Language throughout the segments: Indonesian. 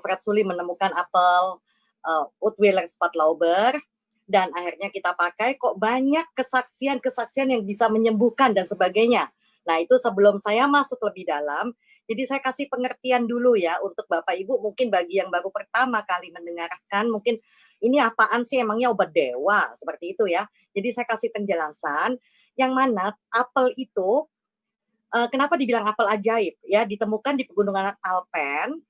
Alfred Sully menemukan apel Utwiller Spatlauber, dan akhirnya kita pakai, kok banyak kesaksian-kesaksian yang bisa menyembuhkan dan sebagainya. Nah, itu sebelum saya masuk lebih dalam, jadi saya kasih pengertian dulu ya untuk Bapak Ibu, mungkin bagi yang baru pertama kali mendengarkan, mungkin ini apaan sih emangnya obat dewa, seperti itu ya. Jadi saya kasih penjelasan, yang mana apel itu, kenapa dibilang apel ajaib ya, ditemukan di pegunungan Alpen.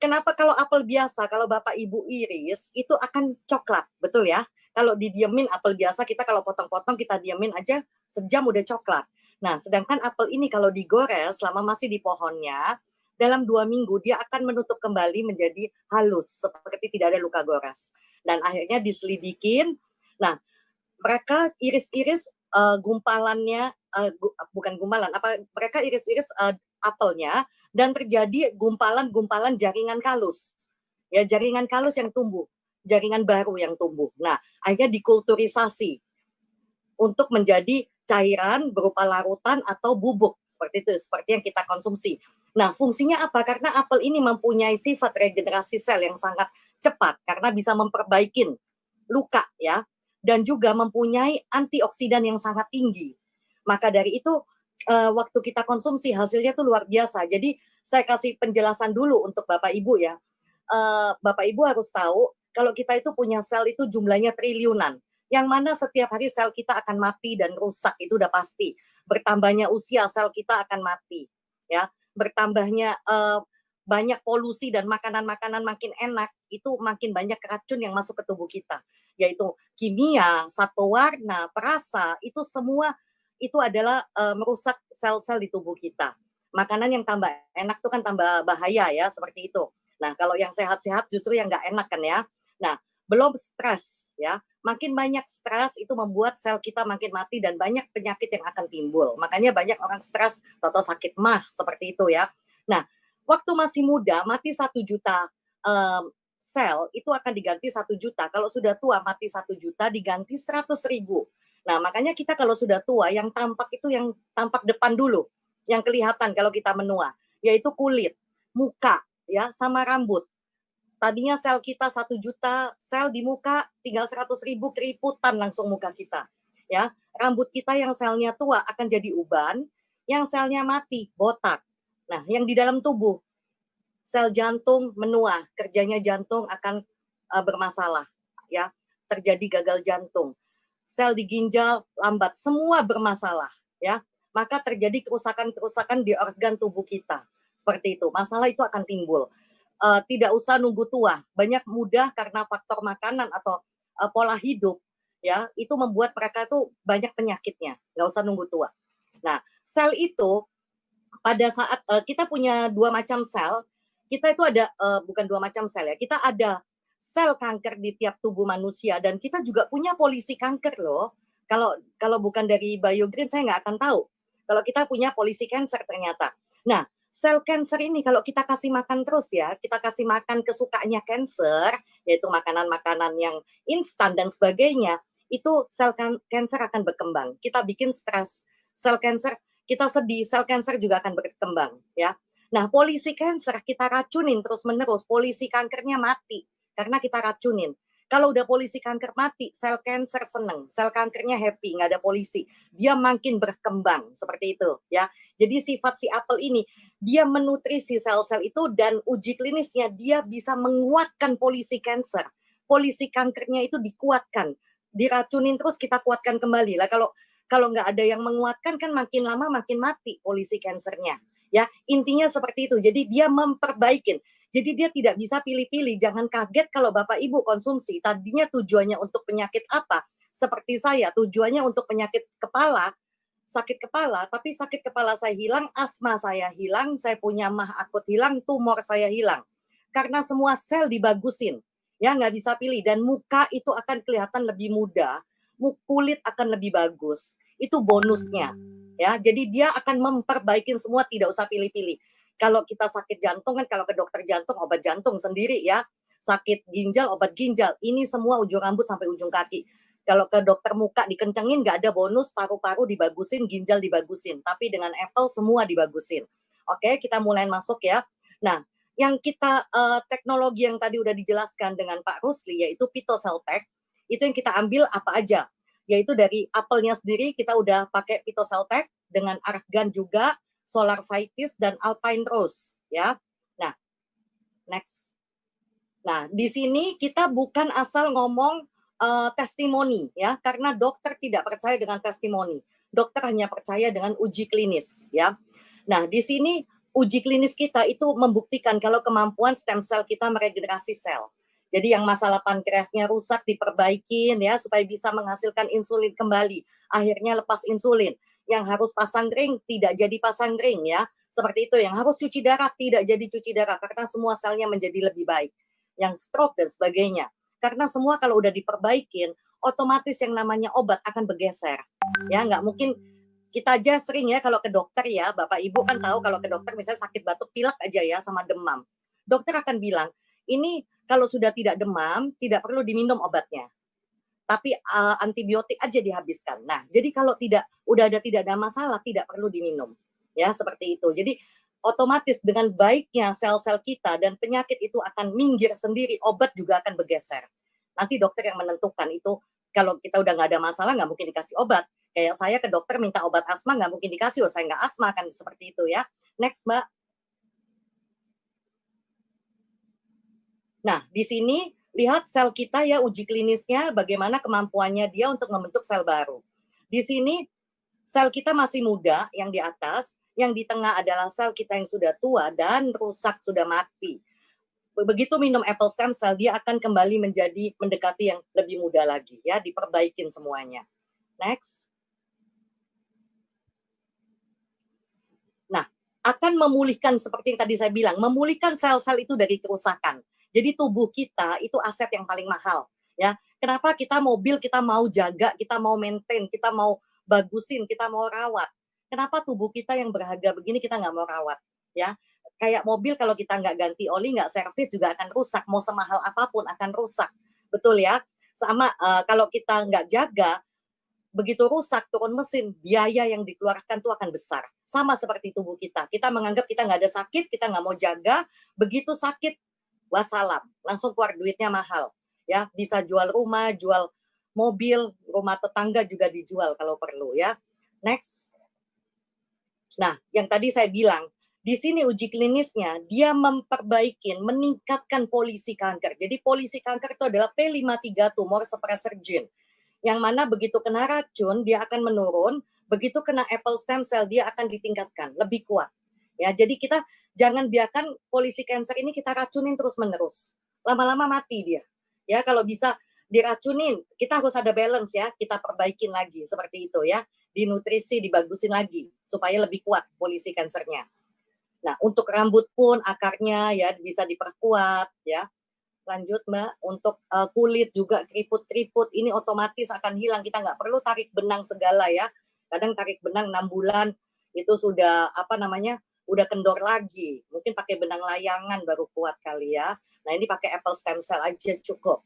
Kenapa kalau apel biasa, kalau Bapak Ibu iris, itu akan coklat, betul ya? Kalau didiemin apel biasa, kita kalau potong-potong, kita diemin aja, sejam udah coklat. Nah, sedangkan apel ini kalau digores, selama masih di pohonnya, dalam 2 minggu, dia akan menutup kembali menjadi halus, seperti tidak ada luka gores. Dan akhirnya diselidikin, nah, mereka iris-iris gumpalannya, bukan gumpalan, mereka iris-iris apelnya, dan terjadi gumpalan-gumpalan jaringan kalus. Ya, jaringan kalus yang tumbuh, jaringan baru yang tumbuh. Nah, akhirnya dikulturisasi untuk menjadi cairan berupa larutan atau bubuk, seperti itu, seperti yang kita konsumsi. Nah, fungsinya apa? Karena apel ini mempunyai sifat regenerasi sel yang sangat cepat, karena bisa memperbaiki luka ya, dan juga mempunyai antioksidan yang sangat tinggi. Maka dari itu waktu kita konsumsi hasilnya tuh luar biasa. Jadi saya kasih penjelasan dulu untuk Bapak Ibu ya. Bapak Ibu harus tahu kalau kita itu punya sel itu jumlahnya triliunan. Yang mana setiap hari sel kita akan mati dan rusak, itu udah pasti. Bertambahnya usia sel kita akan mati. Ya, bertambahnya banyak polusi dan makanan-makanan makin enak, itu makin banyak racun yang masuk ke tubuh kita. Yaitu kimia, satwa warna, perasa, itu semua itu adalah merusak sel-sel di tubuh kita. Makanan yang tambah enak itu kan tambah bahaya ya, seperti itu. Nah, kalau yang sehat-sehat justru yang nggak enak kan ya. Nah, belum stres ya. Makin banyak stres itu membuat sel kita makin mati dan banyak penyakit yang akan timbul. Makanya banyak orang stres atau sakit mah seperti itu ya. Nah, waktu masih muda mati 1 juta sel itu akan diganti 1 juta. Kalau sudah tua mati 1 juta diganti 100.000. Nah, makanya kita kalau sudah tua, yang tampak itu yang tampak depan dulu, yang kelihatan kalau kita menua, yaitu kulit, muka, ya, sama rambut. Tadinya sel kita 1 juta sel di muka, tinggal 100.000 keriputan langsung muka kita. Ya, rambut kita yang selnya tua akan jadi uban, yang selnya mati botak. Nah, yang di dalam tubuh, sel jantung menua, kerjanya jantung akan bermasalah, ya, terjadi gagal jantung. Sel di ginjal lambat, semua bermasalah ya. Maka terjadi kerusakan-kerusakan di organ tubuh kita. Seperti itu. Masalah itu akan timbul. Tidak usah nunggu tua. Banyak mudah karena faktor makanan atau pola hidup ya, itu membuat mereka tuh banyak penyakitnya. Nggak usah nunggu tua. Nah, sel itu pada saat kita punya 2 macam sel, kita itu ada bukan 2 macam sel ya. Kita ada sel kanker di tiap tubuh manusia dan kita juga punya polisi kanker loh. Kalau bukan dari BioGreen saya nggak akan tahu. Kalau kita punya polisi kanker ternyata. Nah, sel kanker ini kalau kita kasih makan terus ya, kita kasih makan kesukaannya kanker, yaitu makanan-makanan yang instan dan sebagainya, itu sel kanker akan berkembang. Kita bikin stres. Sel kanker, kita sedih, sel kanker juga akan berkembang ya. Nah, polisi kanker kita racunin terus-menerus, polisi kankernya mati karena kita racunin. Kalau udah polisi kanker mati, sel kanker seneng, sel kankernya happy, nggak ada polisi. Dia makin berkembang, seperti itu ya. Jadi sifat si apel ini, dia menutrisi sel-sel itu dan uji klinisnya dia bisa menguatkan polisi kanker. Polisi kankernya itu dikuatkan, diracunin terus kita kuatkan kembali. Lah kalau nggak ada yang menguatkan kan makin lama makin mati polisi kankernya. Ya, intinya seperti itu. Jadi dia memperbaikin. Jadi dia tidak bisa pilih-pilih. Jangan kaget kalau Bapak Ibu konsumsi. Tadinya tujuannya untuk penyakit apa? Seperti saya, tujuannya untuk penyakit kepala, sakit kepala, tapi sakit kepala saya hilang, asma saya hilang, saya punya mah akut hilang, tumor saya hilang. Karena semua sel dibagusin. Ya, nggak bisa pilih. Dan muka itu akan kelihatan lebih muda, kulit akan lebih bagus. Itu bonusnya. Ya, jadi dia akan memperbaiki semua, tidak usah pilih-pilih. Kalau kita sakit jantung kan, kalau ke dokter jantung obat jantung sendiri ya, sakit ginjal obat ginjal, ini semua ujung rambut sampai ujung kaki. Kalau ke dokter muka dikencengin nggak ada bonus, paru-paru dibagusin, ginjal dibagusin, tapi dengan Apple semua dibagusin. Oke, kita mulai masuk ya. Nah, yang kita teknologi yang tadi udah dijelaskan dengan Pak Rusli, yaitu PhytoCellTech, itu yang kita ambil apa aja, yaitu dari apelnya sendiri kita udah pakai PhytoCellTech dengan argan juga, Solar Vitis dan Alpine Rose, ya. Nah, next. Nah, di sini kita bukan asal ngomong testimoni, ya, karena dokter tidak percaya dengan testimoni. Dokter hanya percaya dengan uji klinis, ya. Nah, di sini uji klinis kita itu membuktikan kalau kemampuan stem cell kita meregenerasi sel. Jadi yang masalah pankreasnya rusak diperbaikin ya supaya bisa menghasilkan insulin kembali. Akhirnya lepas insulin. Yang harus pasang ring tidak jadi pasang ring ya. Seperti itu. Yang harus cuci darah tidak jadi cuci darah karena semua selnya menjadi lebih baik. Yang stroke dan sebagainya. Karena semua kalau udah diperbaikin, otomatis yang namanya obat akan bergeser. Ya, nggak mungkin kita aja sering ya kalau ke dokter ya, Bapak Ibu kan tahu kalau ke dokter misalnya sakit batuk pilek aja ya sama demam. Dokter akan bilang, ini kalau sudah tidak demam, tidak perlu diminum obatnya. Tapi antibiotik aja dihabiskan. Nah, jadi kalau udah tidak ada masalah, tidak perlu diminum. Ya, seperti itu. Jadi otomatis dengan baiknya sel-sel kita dan penyakit itu akan minggir sendiri, obat juga akan bergeser. Nanti dokter yang menentukan itu, kalau kita udah nggak ada masalah, nggak mungkin dikasih obat. Kayak saya ke dokter minta obat asma, nggak mungkin dikasih, saya nggak asma, kan seperti itu ya. Next, Mbak. Nah, di sini lihat sel kita ya, uji klinisnya bagaimana kemampuannya dia untuk membentuk sel baru. Di sini sel kita masih muda yang di atas, yang di tengah adalah sel kita yang sudah tua dan rusak, sudah mati. Begitu minum apple stem cell, dia akan kembali menjadi mendekati yang lebih muda lagi ya, diperbaikin semuanya. Next. Nah, akan memulihkan seperti yang tadi saya bilang, memulihkan sel-sel itu dari kerusakan. Jadi tubuh kita itu aset yang paling mahal, ya. Kenapa kita mobil kita mau jaga, kita mau maintain, kita mau bagusin, kita mau rawat. Kenapa tubuh kita yang berharga begini kita nggak mau rawat, ya? Kayak mobil kalau kita nggak ganti oli, nggak servis juga akan rusak. Mau semahal apapun akan rusak, betul ya? Sama kalau kita nggak jaga, begitu rusak turun mesin, biaya yang dikeluarkan itu akan besar. Sama seperti tubuh kita. Kita menganggap kita nggak ada sakit, kita nggak mau jaga, begitu sakit, wassalam, langsung keluar duitnya mahal. Ya, bisa jual rumah, jual mobil, rumah tetangga juga dijual kalau perlu ya. Next. Nah, yang tadi saya bilang, di sini uji klinisnya dia memperbaikin, meningkatkan polisi kanker. Jadi polisi kanker itu adalah P53 tumor suppressor gene. Yang mana begitu kena racun dia akan menurun, begitu kena apple stem cell dia akan ditingkatkan, lebih kuat. Ya, jadi kita jangan biarkan polisi kanker ini kita racunin terus-menerus. Lama-lama mati dia. Ya, kalau bisa diracunin, kita harus ada balance ya, kita perbaikin lagi seperti itu ya. Di nutrisi dibagusin lagi supaya lebih kuat polisi kankernya. Nah, untuk rambut pun akarnya ya bisa diperkuat ya. Lanjut Mbak, untuk kulit juga keriput-keriput ini otomatis akan hilang, kita nggak perlu tarik benang segala ya. Kadang tarik benang 6 bulan itu sudah udah kendor lagi. Mungkin pakai benang layangan baru kuat kali ya. Nah ini pakai apple stem cell aja cukup.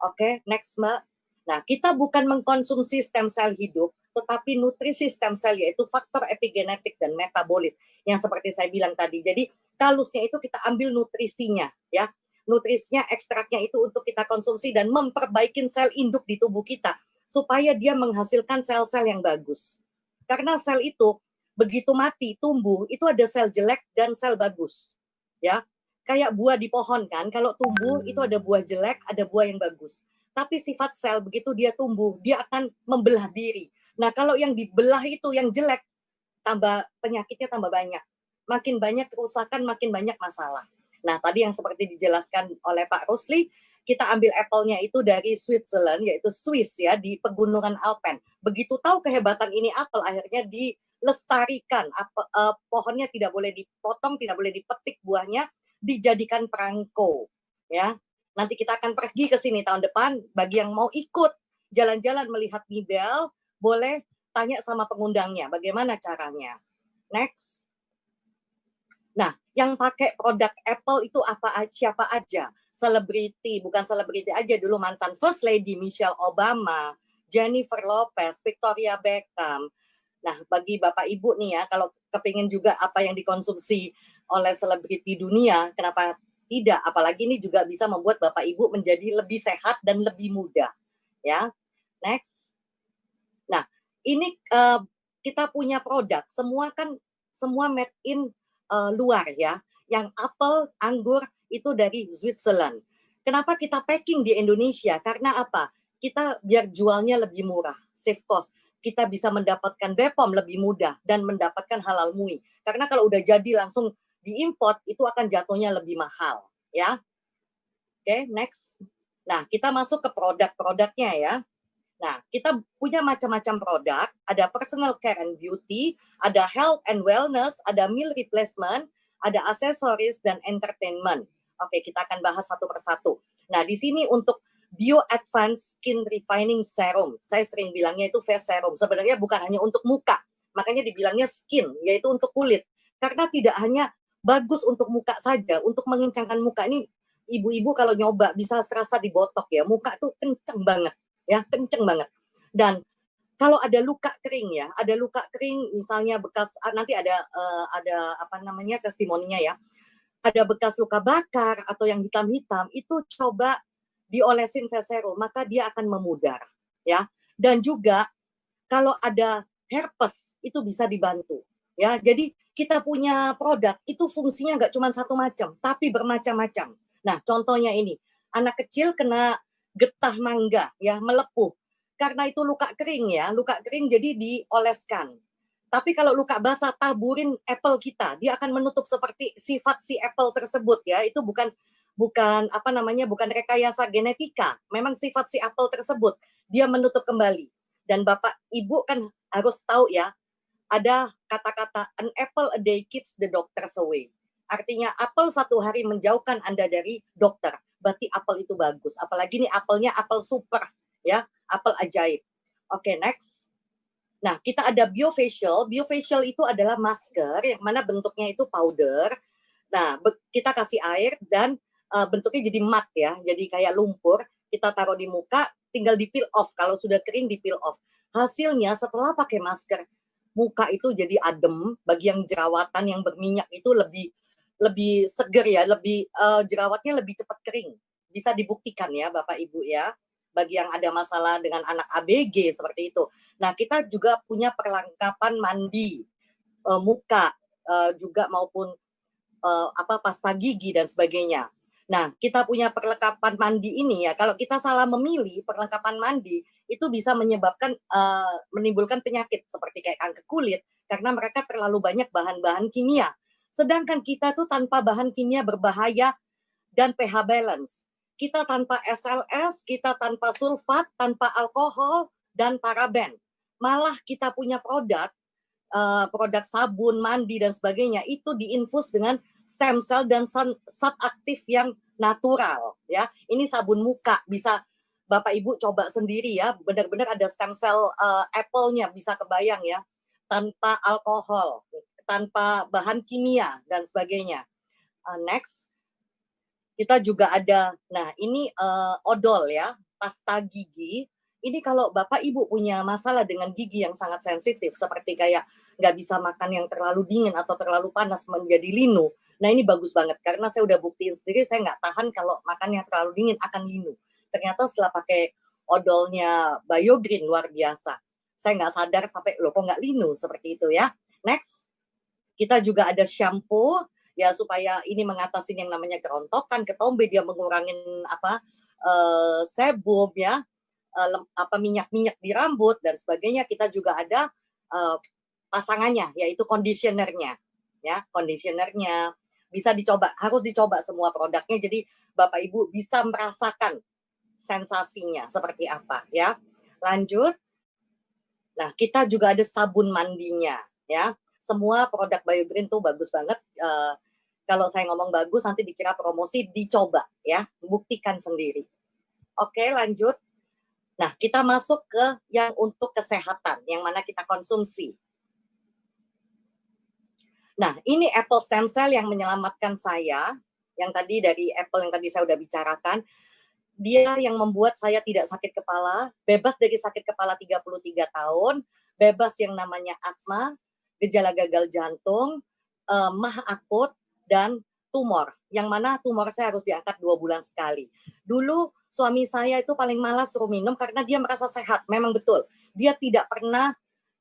Oke, next Mbak. Nah kita bukan mengkonsumsi stem cell hidup, tetapi nutrisi stem cell yaitu faktor epigenetik dan metabolit yang seperti saya bilang tadi. Jadi kalusnya itu kita ambil nutrisinya ya. Nutrisinya, ekstraknya itu untuk kita konsumsi dan memperbaiki sel induk di tubuh kita supaya dia menghasilkan sel-sel yang bagus. Karena sel itu begitu mati, tumbuh, itu ada sel jelek dan sel bagus. Ya, kayak buah di pohon kan, kalau tumbuh itu ada buah jelek, ada buah yang bagus. Tapi sifat sel begitu dia tumbuh, dia akan membelah diri. Nah, kalau yang dibelah itu yang jelek, tambah penyakitnya tambah banyak. Makin banyak kerusakan, makin banyak masalah. Nah, tadi yang seperti dijelaskan oleh Pak Rusli, kita ambil apple-nya itu dari Switzerland, yaitu Swiss ya, di pegunungan Alpen. Begitu tahu kehebatan ini apel, akhirnya dilestarikan. Pohonnya tidak boleh dipotong, tidak boleh dipetik buahnya, dijadikan perangko. Ya, nanti kita akan pergi ke sini tahun depan. Bagi yang mau ikut jalan-jalan melihat Nibel, boleh tanya sama pengundangnya, bagaimana caranya. Next. Nah, yang pakai produk Apple itu siapa aja? Selebriti, bukan selebriti aja, dulu mantan First Lady Michelle Obama, Jennifer Lopez, Victoria Beckham. Nah, bagi Bapak Ibu nih ya, kalau kepingin juga apa yang dikonsumsi oleh selebriti dunia, kenapa tidak? Apalagi ini juga bisa membuat Bapak Ibu menjadi lebih sehat dan lebih muda. Ya, next. Nah, ini kita punya produk, semua made in luar ya. Yang apel, anggur itu dari Switzerland. Kenapa kita packing di Indonesia? Karena apa? Kita biar jualnya lebih murah, save cost. Kita bisa mendapatkan BPOM lebih mudah dan mendapatkan halal MUI. Karena kalau udah jadi langsung diimport itu akan jatuhnya lebih mahal, ya. Oke, next. Nah, kita masuk ke produk-produknya ya. Nah, kita punya macam-macam produk, ada personal care and beauty, ada health and wellness, ada meal replacement, ada aksesoris dan entertainment. Oke, kita akan bahas satu persatu. Nah, di sini untuk Bio Advanced Skin Refining Serum, saya sering bilangnya itu face serum. Sebenarnya bukan hanya untuk muka, makanya dibilangnya skin, yaitu untuk kulit. Karena tidak hanya bagus untuk muka saja, untuk mengencangkan muka ini ibu-ibu kalau nyoba bisa serasa dibotok ya, muka tuh kenceng banget ya, kenceng banget. Dan kalau ada luka kering ya, ada luka kering misalnya bekas nanti ada apa namanya testimoninya ya, ada bekas luka bakar atau yang hitam-hitam itu coba diolesin face serum maka dia akan memudar ya. Dan juga kalau ada herpes itu bisa dibantu ya. Jadi kita punya produk itu fungsinya nggak cuma satu macam tapi bermacam-macam. Nah contohnya ini anak kecil kena getah mangga ya melepuh karena itu luka kering ya, luka kering jadi dioleskan. Tapi kalau luka basah taburin apple kita, dia akan menutup seperti sifat si apple tersebut ya. Itu bukan apa namanya, bukan rekayasa genetika. Memang sifat si apple tersebut dia menutup kembali. Dan Bapak Ibu kan harus tahu ya, ada kata-kata an apple a day keeps the doctors away. Artinya apel satu hari menjauhkan Anda dari dokter. Berarti apel itu bagus. Apalagi ini apelnya apel super ya, apel ajaib. Oke, next. Nah, kita ada biofacial. Biofacial itu adalah masker yang mana bentuknya itu powder. Nah, kita kasih air dan bentuknya jadi mat ya, jadi kayak lumpur. Kita taruh di muka, tinggal di peel off. Kalau sudah kering di peel off. Hasilnya setelah pakai masker, muka itu jadi adem. Bagi yang jerawatan yang berminyak itu lebih seger ya, lebih jerawatnya lebih cepat kering. Bisa dibuktikan ya Bapak Ibu ya. Bagi yang ada masalah dengan anak ABG seperti itu. Nah, kita juga punya perlengkapan mandi muka juga maupun pasta gigi dan sebagainya. Nah, kita punya perlengkapan mandi ini ya. Kalau kita salah memilih perlengkapan mandi, itu bisa menyebabkan menimbulkan penyakit seperti kayak kanker kulit karena mereka terlalu banyak bahan-bahan kimia. Sedangkan kita tuh tanpa bahan kimia berbahaya dan pH balance. Kita tanpa SLS, kita tanpa sulfat, tanpa alkohol, dan paraben. Malah kita punya produk sabun, mandi, dan sebagainya, itu diinfus dengan stem cell dan zat aktif yang natural. Ya, ini sabun muka, bisa Bapak Ibu coba sendiri ya, benar-benar ada stem cell apple-nya, bisa kebayang ya, tanpa alkohol, tanpa bahan kimia, dan sebagainya. Next. Kita juga ada, nah ini odol ya, pasta gigi. Ini kalau Bapak Ibu punya masalah dengan gigi yang sangat sensitif, seperti kayak nggak bisa makan yang terlalu dingin atau terlalu panas menjadi linu. Nah ini bagus banget, karena saya udah buktiin sendiri, saya nggak tahan kalau makan yang terlalu dingin akan linu. Ternyata setelah pakai odolnya BioGreen luar biasa. Saya nggak sadar sampai, loh kok nggak linu, seperti itu ya. Next, kita juga ada shampoo, ya supaya ini mengatasi yang namanya kerontokan, ketombe, dia mengurangin sebum ya, minyak-minyak di rambut dan sebagainya. Kita juga ada pasangannya, yaitu conditionernya ya, conditionernya bisa dicoba, harus dicoba semua produknya, jadi Bapak Ibu bisa merasakan sensasinya seperti apa ya. Lanjut. Nah, kita juga ada sabun mandinya ya. Semua produk BioGreen tuh bagus banget. Kalau saya ngomong bagus nanti dikira promosi, dicoba ya, buktikan sendiri. Oke, lanjut. Nah, kita masuk ke yang untuk kesehatan, yang mana kita konsumsi. Nah, ini apple stem cell yang menyelamatkan saya, yang tadi dari apple yang tadi saya udah bicarakan. Dia yang membuat saya tidak sakit kepala, bebas dari sakit kepala 33 tahun, bebas yang namanya asma, gejala gagal jantung, MAH akut, dan tumor. Yang mana tumor saya harus diangkat 2 bulan sekali. Dulu suami saya itu paling malas suruh minum karena dia merasa sehat. Memang betul. Dia tidak pernah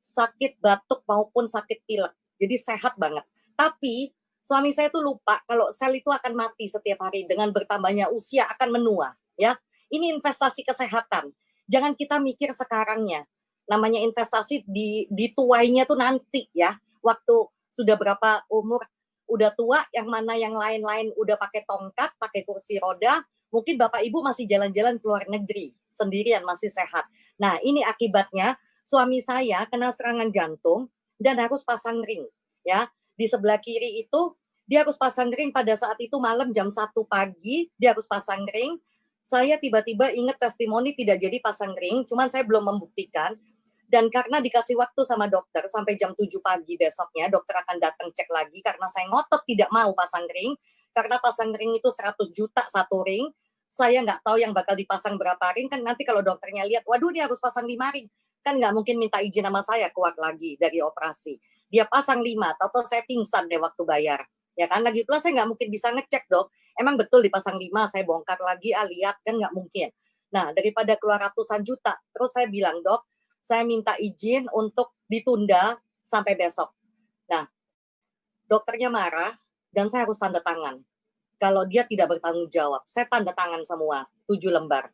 sakit batuk maupun sakit pilek. Jadi sehat banget. Tapi suami saya tuh lupa kalau sel itu akan mati setiap hari, dengan bertambahnya usia akan menua, ya. Ini investasi kesehatan. Jangan kita mikir sekarangnya. Namanya investasi di tuainya tuh nanti, ya. Waktu sudah berapa umur, udah tua, yang mana yang lain-lain udah pakai tongkat, pakai kursi roda, mungkin Bapak Ibu masih jalan-jalan ke luar negeri sendirian, masih sehat. Nah, ini akibatnya suami saya kena serangan jantung dan harus pasang ring, ya. Di sebelah kiri itu dia harus pasang ring pada saat itu malam jam 1 pagi, dia harus pasang ring. Saya tiba-tiba ingat testimoni tidak jadi pasang ring, cuman saya belum membuktikan. Dan karena dikasih waktu sama dokter sampai jam 7 pagi besoknya, dokter akan datang cek lagi karena saya ngotot tidak mau pasang ring. Karena pasang ring itu 100 juta satu ring. Saya nggak tahu yang bakal dipasang berapa ring, kan nanti kalau dokternya lihat, waduh dia harus pasang 5 ring. Kan nggak mungkin minta izin sama saya keluar lagi dari operasi. Dia pasang 5, atau saya pingsan deh waktu bayar. Ya kan, lagi pula saya nggak mungkin bisa ngecek, dok. Emang betul dipasang 5, saya bongkar lagi, lihat, kan nggak mungkin. Nah, daripada keluar ratusan juta, terus saya bilang, dok, saya minta izin untuk ditunda sampai besok. Nah, dokternya marah dan saya harus tanda tangan. Kalau dia tidak bertanggung jawab, saya tanda tangan semua, 7 lembar.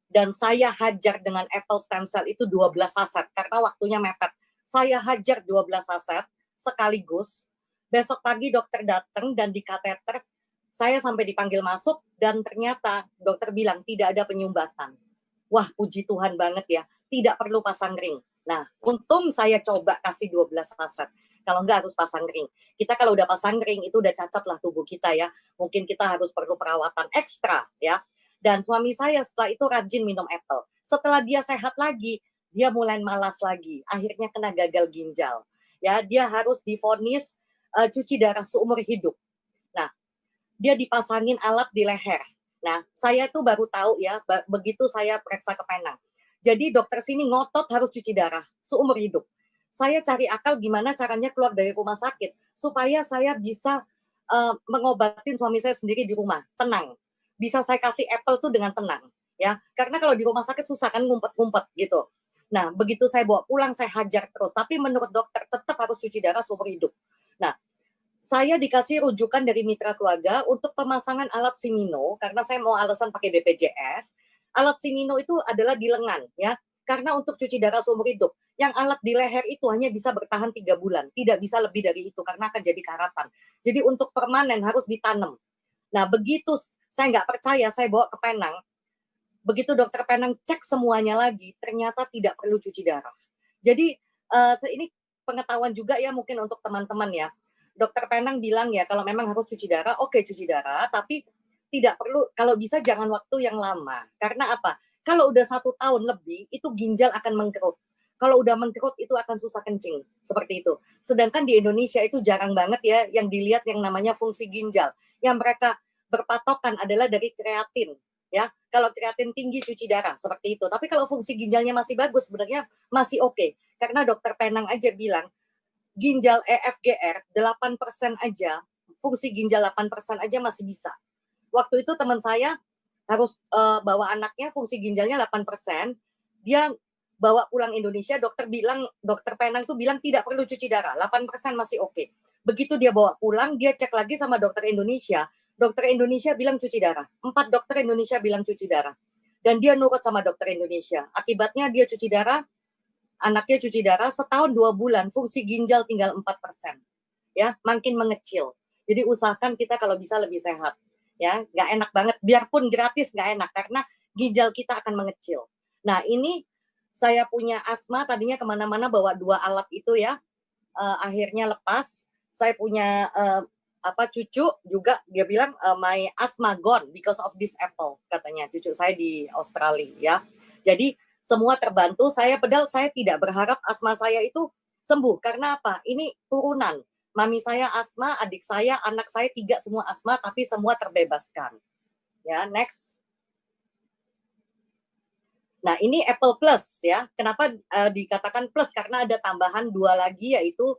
Dan saya hajar dengan Apple stem cell itu 12 saset karena waktunya mepet. Saya hajar 12 saset sekaligus. Besok pagi dokter datang dan di kateter, saya sampai dipanggil masuk dan ternyata dokter bilang tidak ada penyumbatan. Wah, puji Tuhan banget ya, tidak perlu pasang ring. Nah, untung saya coba kasih 12 saset. Kalau enggak harus pasang ring. Kita kalau udah pasang ring itu udah cacat lah tubuh kita ya. Mungkin kita harus perlu perawatan ekstra ya. Dan suami saya setelah itu rajin minum apple. Setelah dia sehat lagi, dia mulai malas lagi. Akhirnya kena gagal ginjal. Ya, dia harus divonis cuci darah seumur hidup. Nah, dia dipasangin alat di leher. Nah, saya tuh baru tahu ya, begitu saya periksa ke Penang. Jadi dokter sini ngotot harus cuci darah seumur hidup. Saya cari akal gimana caranya keluar dari rumah sakit supaya saya bisa mengobatin suami saya sendiri di rumah, tenang. Bisa saya kasih apple tuh dengan tenang, ya. Karena kalau di rumah sakit susah kan, ngumpet-ngumpet gitu. Nah, begitu saya bawa pulang saya hajar terus, tapi menurut dokter tetap harus cuci darah seumur hidup. Nah, saya dikasih rujukan dari mitra keluarga untuk pemasangan alat Simino karena saya mau alasan pakai BPJS. Alat Simino itu adalah di lengan ya, karena untuk cuci darah seumur hidup. Yang alat di leher itu hanya bisa bertahan 3 bulan, tidak bisa lebih dari itu karena akan jadi karatan. Jadi untuk permanen harus ditanam. Nah, begitu saya nggak percaya, saya bawa ke Penang. Begitu dokter Penang cek semuanya lagi, ternyata tidak perlu cuci darah. Jadi ini pengetahuan juga ya mungkin untuk teman-teman ya. Dokter Penang bilang ya kalau memang harus cuci darah, oke cuci darah, tapi tidak perlu, kalau bisa jangan waktu yang lama. Karena apa? Kalau udah 1 tahun lebih, itu ginjal akan mengkerut. Kalau udah mengkerut itu akan susah kencing, seperti itu. Sedangkan di Indonesia itu jarang banget ya yang dilihat yang namanya fungsi ginjal. Yang mereka berpatokan adalah dari kreatin. Ya, kalau kreatin tinggi cuci darah seperti itu. Tapi kalau fungsi ginjalnya masih bagus, sebenarnya masih oke. Karena dokter Penang aja bilang ginjal EFGR 8% aja, fungsi ginjal 8% aja masih bisa. Waktu itu teman saya harus bawa anaknya, fungsi ginjalnya 8%, dia bawa pulang Indonesia, dokter Penang tuh bilang tidak perlu cuci darah, 8% masih oke. Begitu dia bawa pulang, dia cek lagi sama dokter Indonesia bilang cuci darah. 4 dokter Indonesia bilang cuci darah. Dan dia nurut sama dokter Indonesia. Akibatnya dia cuci darah, anaknya cuci darah, setahun 2 bulan, fungsi ginjal tinggal 4%. Ya, makin mengecil. Jadi usahakan kita kalau bisa lebih sehat. Ya, nggak enak banget, biarpun gratis nggak enak, karena ginjal kita akan mengecil. Nah, ini saya punya asma, tadinya kemana-mana bawa 2 alat itu ya, akhirnya lepas. Saya punya cucu juga, dia bilang my asthma gone because of this apple, katanya cucu saya di Australia ya. Jadi semua terbantu saya, padahal saya tidak berharap asma saya itu sembuh. Karena apa? Ini turunan. Mami saya asma, adik saya, anak saya 3 semua asma, tapi semua terbebaskan. Ya, next. Nah, ini Apple Plus ya. Kenapa dikatakan plus? Karena ada tambahan 2 lagi, yaitu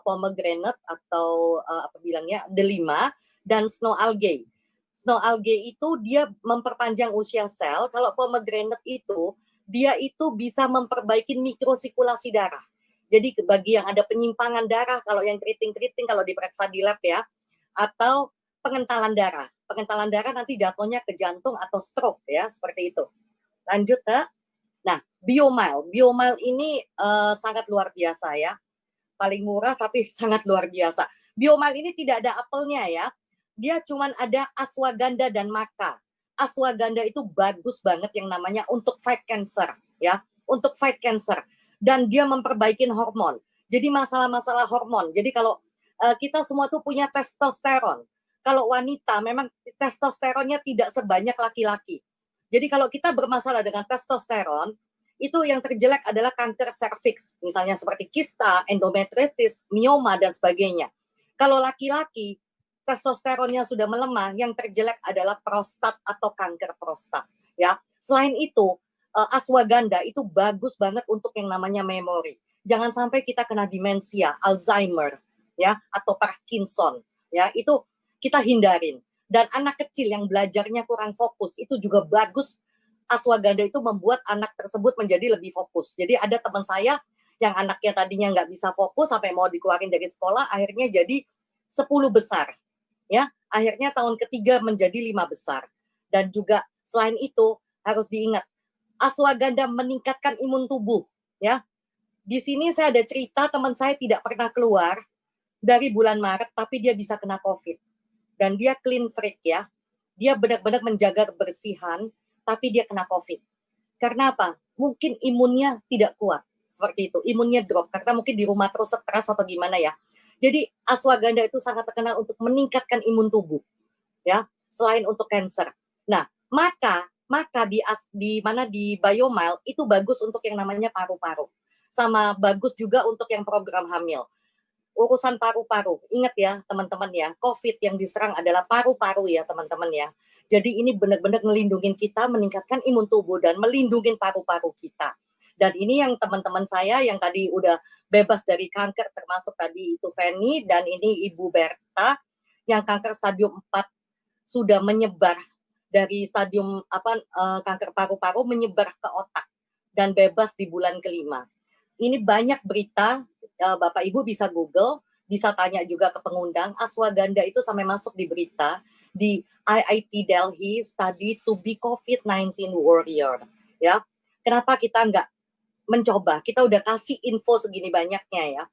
pomegranate atau apa bilangnya delima, dan snow algae. Snow algae itu dia memperpanjang usia sel. Kalau pomegranate itu dia itu bisa memperbaiki mikrosirkulasi darah. Jadi bagi yang ada penyimpangan darah, kalau yang keriting-keriting kalau diperiksa di lab ya, atau pengentalan darah. Pengentalan darah nanti jatuhnya ke jantung atau stroke ya, seperti itu. Lanjut, Kak. Nah, Biomile. Biomile ini sangat luar biasa ya. Paling murah tapi sangat luar biasa. Biomile ini tidak ada apelnya ya. Dia cuman ada ashwagandha dan maca. Ashwagandha itu bagus banget yang namanya untuk fight cancer ya, untuk fight cancer, dan dia memperbaiki hormon. Jadi masalah-masalah hormon. Jadi kalau kita semua tuh punya testosteron. Kalau wanita memang testosteronnya tidak sebanyak laki-laki. Jadi kalau kita bermasalah dengan testosteron, itu yang terjelek adalah kanker serviks, misalnya seperti kista, endometritis, mioma, dan sebagainya. Kalau laki-laki, testosteronnya sudah melemah, yang terjelek adalah prostat atau kanker prostat. Ya, selain itu, ashwagandha itu bagus banget untuk yang namanya memori. Jangan sampai kita kena demensia, Alzheimer, ya, atau Parkinson. Ya, itu kita hindarin. Dan anak kecil yang belajarnya kurang fokus, itu juga bagus. Ashwagandha itu membuat anak tersebut menjadi lebih fokus. Jadi ada teman saya yang anaknya tadinya nggak bisa fokus sampai mau dikeluarin dari sekolah, akhirnya jadi 10 besar. Ya, akhirnya tahun ketiga menjadi 5 besar. Dan juga selain itu harus diingat, ashwagandha meningkatkan imun tubuh. Ya, di sini saya ada cerita teman saya tidak pernah keluar dari bulan Maret, tapi dia bisa kena COVID. Dan dia clean freak ya. Dia benar-benar menjaga kebersihan, tapi dia kena COVID. Karena apa? Mungkin imunnya tidak kuat. Seperti itu, imunnya drop. Karena mungkin di rumah terus stres atau gimana ya. Jadi ashwagandha itu sangat terkenal untuk meningkatkan imun tubuh. Ya, selain untuk cancer. Nah, maka di mana di Biomile itu bagus untuk yang namanya paru-paru. Sama bagus juga untuk yang program hamil. Urusan paru-paru, ingat ya teman-teman ya, COVID yang diserang adalah paru-paru ya teman-teman ya. Jadi ini benar-benar melindungi kita, meningkatkan imun tubuh dan melindungi paru-paru kita. Dan ini yang teman-teman saya yang tadi udah bebas dari kanker, termasuk tadi itu Feni dan ini Ibu Berta yang kanker stadium 4 sudah menyebar dari stadium kanker paru-paru menyebar ke otak dan bebas di bulan kelima. Ini banyak berita, Bapak Ibu bisa Google, bisa tanya juga ke pengundang, ashwagandha itu sampai masuk di berita di IIT Delhi study to be COVID-19 warrior. Ya, kenapa kita nggak mencoba? Kita udah kasih info segini banyaknya ya.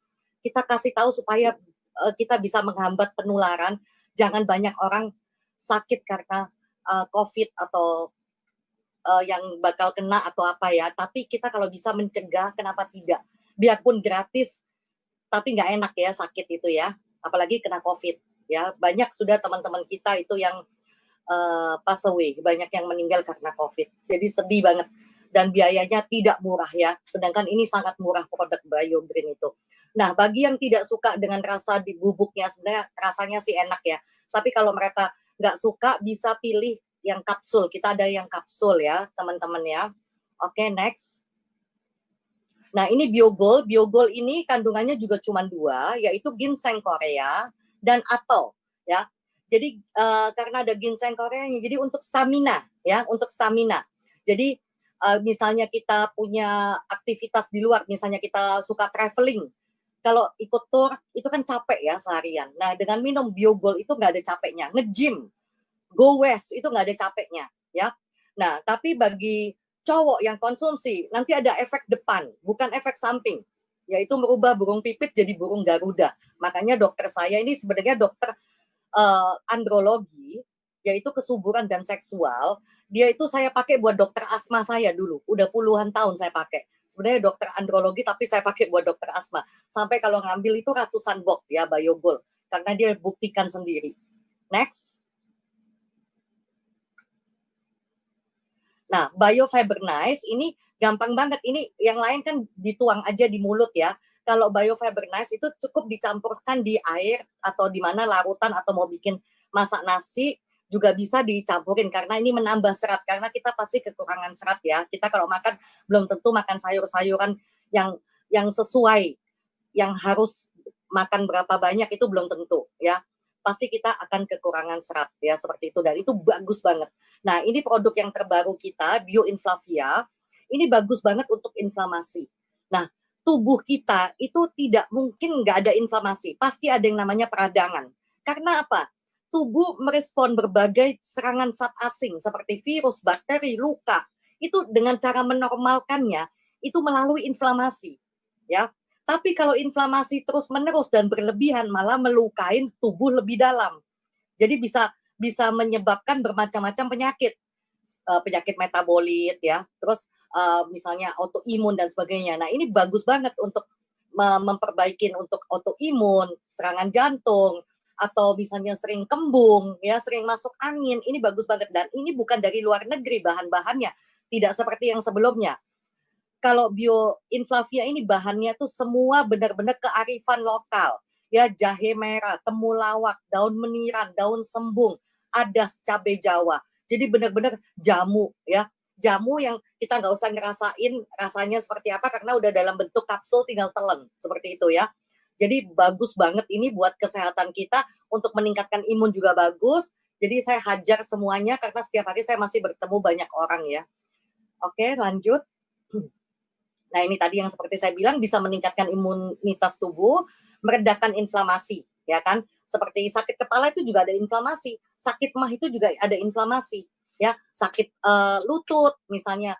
Kita kasih tahu supaya kita bisa menghambat penularan. Jangan banyak orang sakit karena COVID atau yang bakal kena atau apa ya. Tapi kita kalau bisa mencegah, kenapa tidak? Biarpun gratis, tapi nggak enak ya sakit itu ya. Apalagi kena COVID ya. Banyak sudah teman-teman kita itu yang pass away, banyak yang meninggal karena COVID. Jadi sedih banget. Dan biayanya tidak murah ya. Sedangkan ini sangat murah produk BioGreen itu. Nah, bagi yang tidak suka dengan rasa di bubuknya, sebenarnya rasanya sih enak ya. Tapi kalau mereka nggak suka, bisa pilih yang kapsul. Kita ada yang kapsul ya, teman-teman ya. Oke, next. Nah, ini Biogol. Biogol ini kandungannya juga cuma 2, yaitu ginseng Korea dan apel ya. Jadi karena ada ginseng Koreanya, jadi untuk stamina ya, untuk stamina. Jadi misalnya kita punya aktivitas di luar, misalnya kita suka traveling, kalau ikut tour itu kan capek ya seharian. Nah, dengan minum Biogol itu nggak ada capeknya. Nge-gym, go west itu nggak ada capeknya ya. Nah, tapi bagi cowok yang konsumsi nanti ada efek depan, bukan efek samping, yaitu merubah burung pipit jadi burung Garuda. Makanya dokter saya ini sebenarnya dokter andrologi, yaitu kesuburan dan seksual. Dia itu saya pakai buat dokter asma saya dulu, udah puluhan tahun saya pakai. Sebenarnya dokter andrologi tapi saya pakai buat dokter asma. Sampai kalau ngambil itu ratusan box ya Biogol, karena dia buktikan sendiri. Next. Nah, BioFibernize ini gampang banget. Ini yang lain kan dituang aja di mulut ya. Kalau BioFibernize itu cukup dicampurkan di air atau di mana larutan atau mau bikin masak nasi juga bisa dicampurin karena ini menambah serat karena kita pasti kekurangan serat ya. Kita kalau makan belum tentu makan sayur-sayuran yang sesuai, yang harus makan berapa banyak itu belum tentu ya. Pasti kita akan kekurangan serat ya seperti itu, dan itu bagus banget. Nah, ini produk yang terbaru kita, Bioinflavia. Ini bagus banget untuk inflamasi. Nah, tubuh kita itu tidak mungkin nggak ada inflamasi, pasti ada yang namanya peradangan. Karena apa? Tubuh merespon berbagai serangan zat asing seperti virus, bakteri, luka. Itu dengan cara menormalkannya itu melalui inflamasi, ya. Tapi kalau inflamasi terus-menerus dan berlebihan malah melukai tubuh lebih dalam. Jadi bisa menyebabkan bermacam-macam penyakit, penyakit metabolit ya, terus misalnya autoimun dan sebagainya. Nah, ini bagus banget untuk memperbaiki untuk autoimun, serangan jantung, atau misalnya sering kembung ya, sering masuk angin. Ini bagus banget, dan ini bukan dari luar negeri bahan-bahannya, tidak seperti yang sebelumnya. Kalau Bioinflavia ini bahannya tuh semua benar-benar kearifan lokal. Ya, jahe merah, temulawak, daun meniran, daun sembung, adas, cabai Jawa. Jadi benar-benar jamu ya. Jamu yang kita nggak usah ngerasain rasanya seperti apa karena udah dalam bentuk kapsul, tinggal telan seperti itu ya. Jadi bagus banget ini buat kesehatan kita, untuk meningkatkan imun juga bagus. Jadi saya hajar semuanya karena setiap hari saya masih bertemu banyak orang ya. Oke, lanjut. Nah, ini tadi yang seperti saya bilang bisa meningkatkan imunitas tubuh, meredakan inflamasi, ya kan? Seperti sakit kepala itu juga ada inflamasi, sakit mah itu juga ada inflamasi, ya. Sakit lutut misalnya,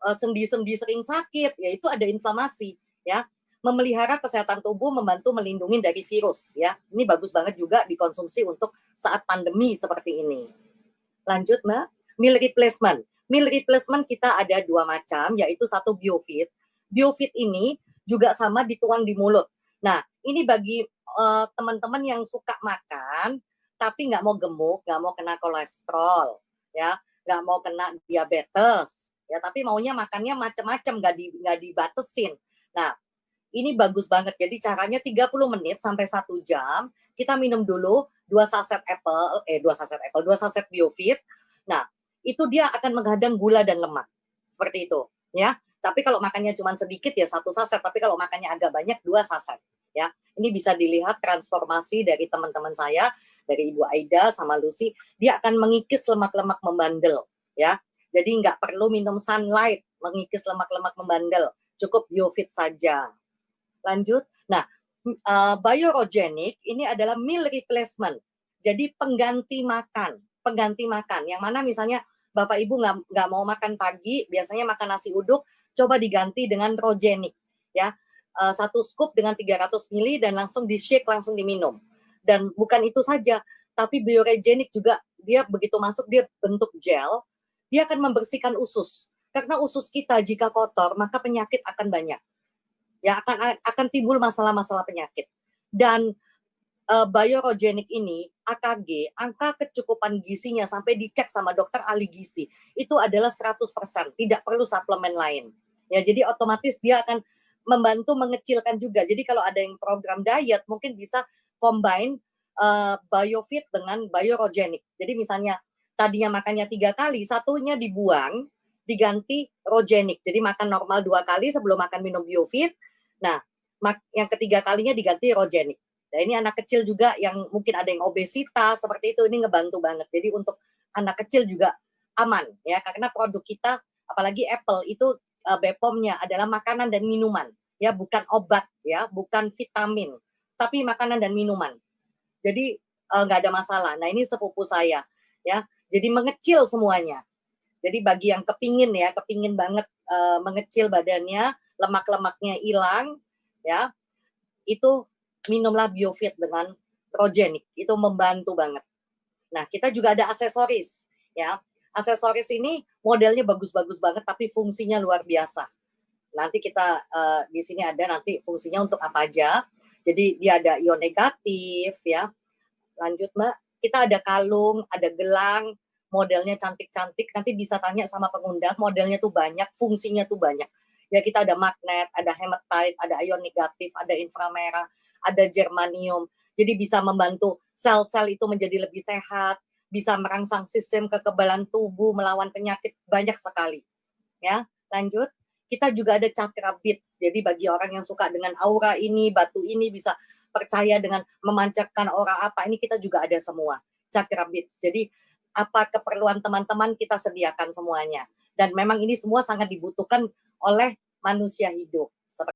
sendi-sendi sering sakit, ya itu ada inflamasi, ya. Memelihara kesehatan tubuh, membantu melindungi dari virus, ya. Ini bagus banget juga dikonsumsi untuk saat pandemi seperti ini. Lanjut, Mbak. Meal replacement. Meal replacement kita ada 2 macam, yaitu satu BioFit. BioFit ini juga sama dituang di mulut. Nah, ini bagi teman-teman yang suka makan, tapi nggak mau gemuk, nggak mau kena kolesterol, ya, nggak mau kena diabetes, ya, tapi maunya makannya macam-macam, nggak dibatesin. Nah, ini bagus banget. Jadi caranya 30 menit sampai 1 jam, kita minum dulu 2 saset BioFit. Nah, itu dia akan menghadang gula dan lemak. Seperti itu, ya. Tapi kalau makannya cuma sedikit ya 1 saset, tapi kalau makannya agak banyak 2 saset, ya. Ini bisa dilihat transformasi dari teman-teman saya, dari Ibu Aida sama Lucy, dia akan mengikis lemak-lemak membandel, ya. Jadi nggak perlu minum sunlight mengikis lemak-lemak membandel, cukup BioFit saja. Lanjut. Nah, biorogenic ini adalah meal replacement. Jadi pengganti makan, yang mana misalnya Bapak Ibu nggak mau makan pagi, biasanya makan nasi uduk, coba diganti dengan rogenic, ya. 1 scoop dengan 300 ml dan langsung di shake, langsung diminum. Dan bukan itu saja, tapi biorogenic juga dia begitu masuk dia bentuk gel, dia akan membersihkan usus. Karena usus kita jika kotor, maka penyakit akan banyak. Ya, akan timbul masalah-masalah penyakit. Dan biorogenic ini, AKG, angka kecukupan gizinya sampai dicek sama dokter ahli gizi, itu adalah 100%, tidak perlu suplemen lain. Ya, jadi otomatis dia akan membantu mengecilkan juga. Jadi kalau ada yang program diet, mungkin bisa combine BioFit dengan biorogenic. Jadi misalnya tadinya makannya 3 kali, satunya dibuang, diganti rogenic. Jadi makan normal 2 kali sebelum makan minum BioFit. Nah, yang ketiga kalinya diganti rogenic. Nah, ini anak kecil juga yang mungkin ada yang obesitas seperti itu, ini ngebantu banget. Jadi untuk anak kecil juga aman ya, karena produk kita apalagi Apple itu BPOM-nya adalah makanan dan minuman ya, bukan obat ya, bukan vitamin, tapi makanan dan minuman. Jadi nggak ada masalah. Nah, ini sepupu saya ya, jadi mengecil semuanya. Jadi bagi yang kepingin banget mengecil badannya, lemak-lemaknya hilang ya, itu minumlah BioFit dengan rogenic, itu membantu banget. Nah, kita juga ada aksesoris ya. Aksesoris ini modelnya bagus-bagus banget tapi fungsinya luar biasa. Nanti kita di sini ada nanti fungsinya untuk apa aja. Jadi dia ada ion negatif ya. Lanjut, Mbak. Kita ada kalung, ada gelang, modelnya cantik-cantik. Nanti bisa tanya sama pengundang, modelnya tuh banyak, fungsinya tuh banyak. Ya, kita ada magnet, ada hematite, ada ion negatif, ada inframerah, ada germanium. Jadi bisa membantu sel-sel itu menjadi lebih sehat, bisa merangsang sistem kekebalan tubuh, melawan penyakit, banyak sekali. Ya, lanjut. Kita juga ada chakra beads. Jadi bagi orang yang suka dengan aura ini, batu ini bisa percaya dengan memancarkan aura apa, ini kita juga ada semua. Cakra Beats. Jadi apa keperluan teman-teman kita sediakan semuanya. Dan memang ini semua sangat dibutuhkan oleh manusia hidup.